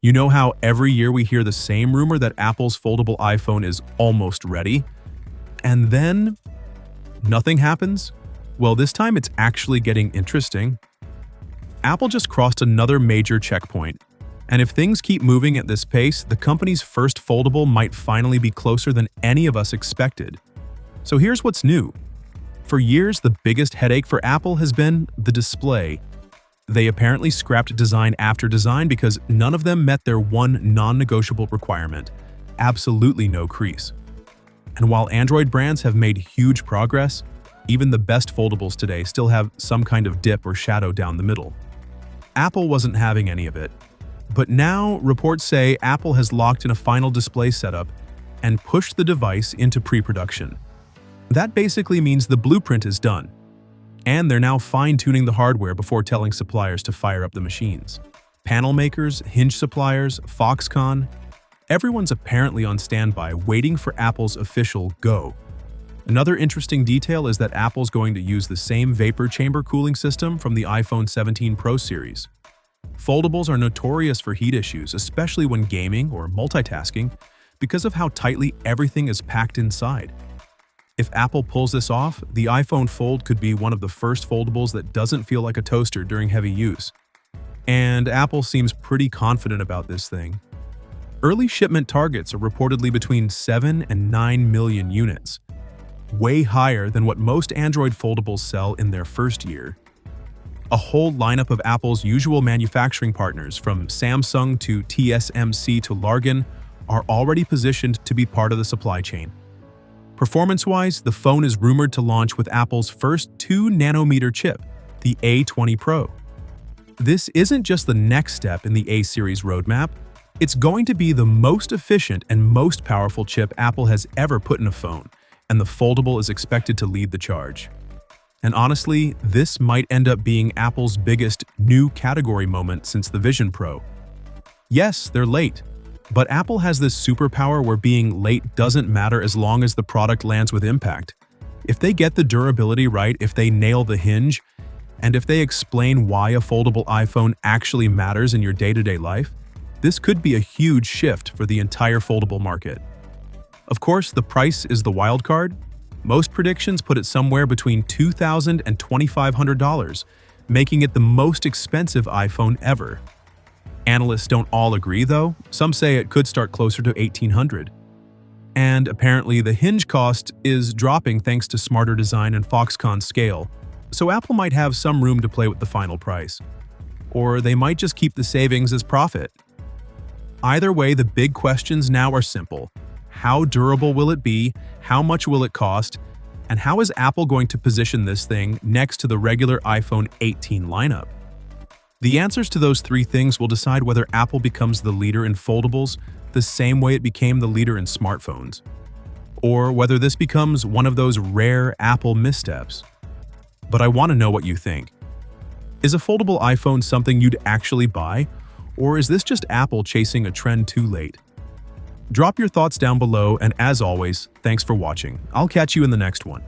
You know how every year we hear the same rumor that Apple's foldable iPhone is almost ready? And then nothing happens? Well, this time it's actually getting interesting. Apple just crossed another major checkpoint. And if things keep moving at this pace, the company's first foldable might finally be closer than any of us expected. So here's what's new. For years, the biggest headache for Apple has been the display. They apparently scrapped design after design because none of them met their one non-negotiable requirement: absolutely no crease. And while Android brands have made huge progress, even the best foldables today still have some kind of dip or shadow down the middle. Apple wasn't having any of it. But now, reports say Apple has locked in a final display setup and pushed the device into pre-production. That basically means the blueprint is done, and they're now fine-tuning the hardware before telling suppliers to fire up the machines. Panel makers, hinge suppliers, Foxconn, everyone's apparently on standby waiting for Apple's official go. Another interesting detail is that Apple's going to use the same vapor chamber cooling system from the iPhone 17 Pro series. Foldables are notorious for heat issues, especially when gaming or multitasking, because of how tightly everything is packed inside. If Apple pulls this off, the iPhone Fold could be one of the first foldables that doesn't feel like a toaster during heavy use. And Apple seems pretty confident about this thing. Early shipment targets are reportedly between 7 and 9 million units, way higher than what most Android foldables sell in their first year. A whole lineup of Apple's usual manufacturing partners, from Samsung to TSMC to Largan, are already positioned to be part of the supply chain. Performance-wise, the phone is rumored to launch with Apple's first 2nm chip, the A20 Pro. This isn't just the next step in the A-series roadmap, it's going to be the most efficient and most powerful chip Apple has ever put in a phone, and the foldable is expected to lead the charge. And honestly, this might end up being Apple's biggest new category moment since the Vision Pro. Yes, they're late, but Apple has this superpower where being late doesn't matter as long as the product lands with impact. If they get the durability right, if they nail the hinge, and if they explain why a foldable iPhone actually matters in your day-to-day life, this could be a huge shift for the entire foldable market. Of course, the price is the wild card. Most predictions put it somewhere between $2,000 and $2,500, making it the most expensive iPhone ever. Analysts don't all agree, though. Some say it could start closer to $1,800. And apparently the hinge cost is dropping thanks to smarter design and Foxconn scale, so Apple might have some room to play with the final price. Or they might just keep the savings as profit. Either way, the big questions now are simple. How durable will it be? How much will it cost? And how is Apple going to position this thing next to the regular iPhone 18 lineup? The answers to those three things will decide whether Apple becomes the leader in foldables the same way it became the leader in smartphones, or whether this becomes one of those rare Apple missteps. But I want to know what you think. Is a foldable iPhone something you'd actually buy, or is this just Apple chasing a trend too late? Drop your thoughts down below, and as always, thanks for watching. I'll catch you in the next one.